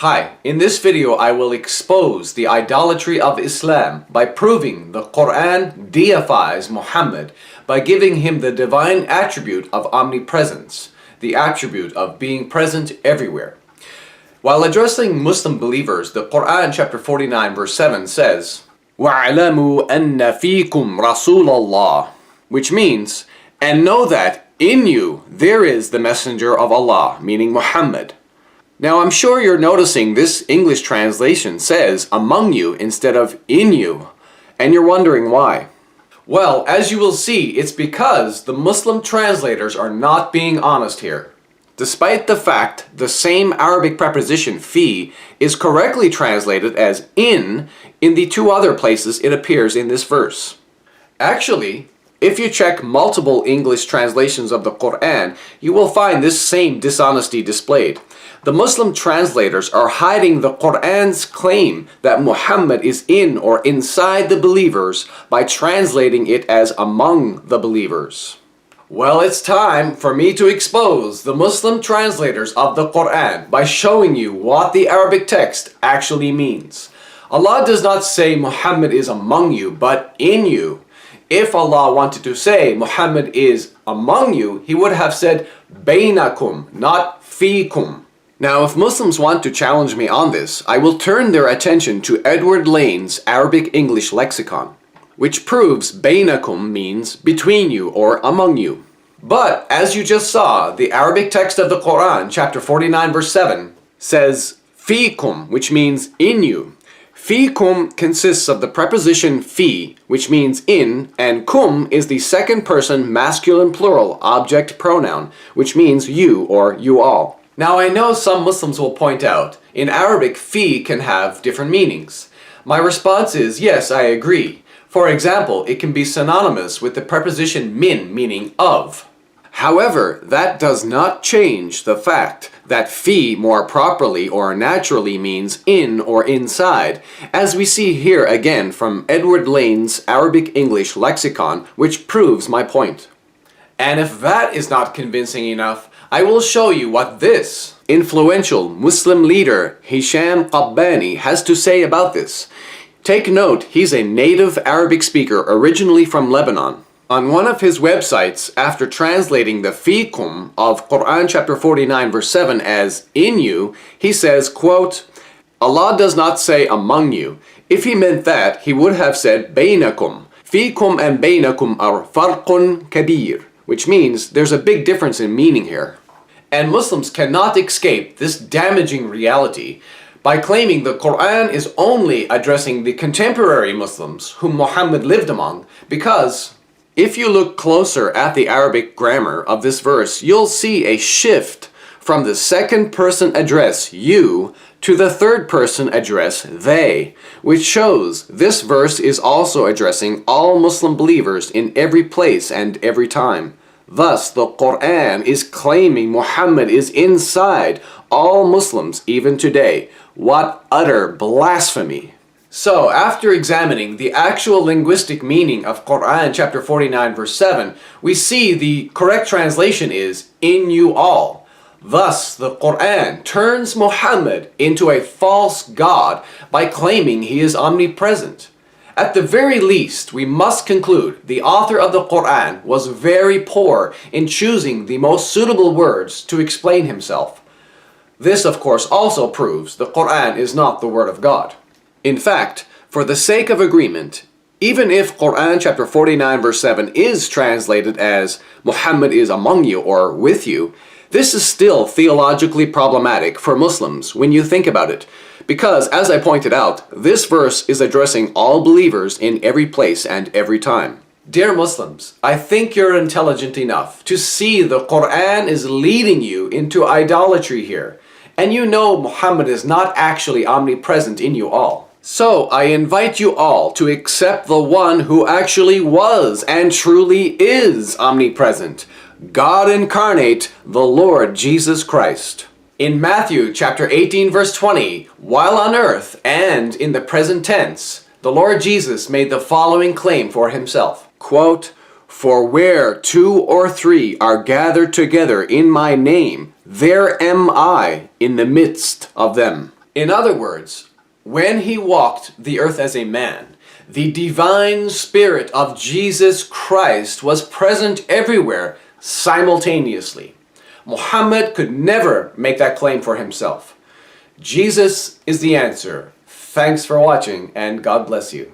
Hi, in this video I will expose the idolatry of Islam by proving the Quran deifies Muhammad by giving him the divine attribute of omnipresence, the attribute of being present everywhere. While addressing Muslim believers, the Quran chapter 49 verse 7 says, وَاعْلَمُوا أَنَّ فِيكُمْ رَسُولَ اللَّهِ, which means, and know that in you there is the messenger of Allah, meaning Muhammad. Now I'm sure you're noticing this English translation says among you instead of in you, and you're wondering why. Well, as you will see, it's because the Muslim translators are not being honest here. Despite the fact the same Arabic preposition fi is correctly translated as in the two other places it appears in this verse. Actually, if you check multiple English translations of the Quran, you will find this same dishonesty displayed. The Muslim translators are hiding the Quran's claim that Muhammad is in or inside the believers by translating it as among the believers. Well, it's time for me to expose the Muslim translators of the Quran by showing you what the Arabic text actually means. Allah does not say Muhammad is among you, but in you. If Allah wanted to say Muhammad is among you, He would have said bainakum, not fiikum. Now, if Muslims want to challenge me on this, I will turn their attention to Edward Lane's Arabic English lexicon, which proves bainakum means between you or among you. But, as you just saw, the Arabic text of the Quran, chapter 49, verse 7, says fiikum, which means in you. Fiikum consists of the preposition fi, which means in, and kum is the second person masculine plural object pronoun, which means you or you all. Now I know some Muslims will point out, in Arabic fi can have different meanings. My response is yes, I agree. For example, it can be synonymous with the preposition min, meaning of. However, that does not change the fact that fi more properly or naturally means in or inside, as we see here again from Edward Lane's Arabic English lexicon, which proves my point. And if that is not convincing enough, I will show you what this influential Muslim leader Hisham Qabbani has to say about this. Take note, he's a native Arabic speaker originally from Lebanon. On one of his websites, after translating the fiikum of Quran chapter 49 verse 7 as in you, he says, quote, Allah does not say among you. If he meant that, he would have said bainakum. Fiikum and bainakum are farqun kabir, which means there's a big difference in meaning here. And Muslims cannot escape this damaging reality by claiming the Quran is only addressing the contemporary Muslims whom Muhammad lived among, because if you look closer at the Arabic grammar of this verse, you'll see a shift from the second person address you to the third person address they, which shows this verse is also addressing all Muslim believers in every place and every time. Thus, the Quran is claiming Muhammad is inside all Muslims even today. What utter blasphemy! So, after examining the actual linguistic meaning of Quran chapter 49 verse 7, we see the correct translation is in you all. Thus, the Quran turns Muhammad into a false god by claiming he is omnipresent. At the very least, we must conclude the author of the Quran was very poor in choosing the most suitable words to explain himself. This, of course, also proves the Quran is not the Word of God. In fact, for the sake of agreement, even if Quran chapter 49 verse 7 is translated as Muhammad is among you or with you, this is still theologically problematic for Muslims when you think about it. Because, as I pointed out, this verse is addressing all believers in every place and every time. Dear Muslims, I think you're intelligent enough to see the Quran is leading you into idolatry here. And you know Muhammad is not actually omnipresent in you all. So, I invite you all to accept the one who actually was and truly is omnipresent, God incarnate, the Lord Jesus Christ. In Matthew chapter 18 verse 20, while on earth and in the present tense, the Lord Jesus made the following claim for himself. Quote, For where 2 or 3 are gathered together in my name, there am I in the midst of them. In other words, when he walked the earth as a man, the divine spirit of Jesus Christ was present everywhere simultaneously. Muhammad could never make that claim for himself. Jesus is the answer. Thanks for watching, and God bless you.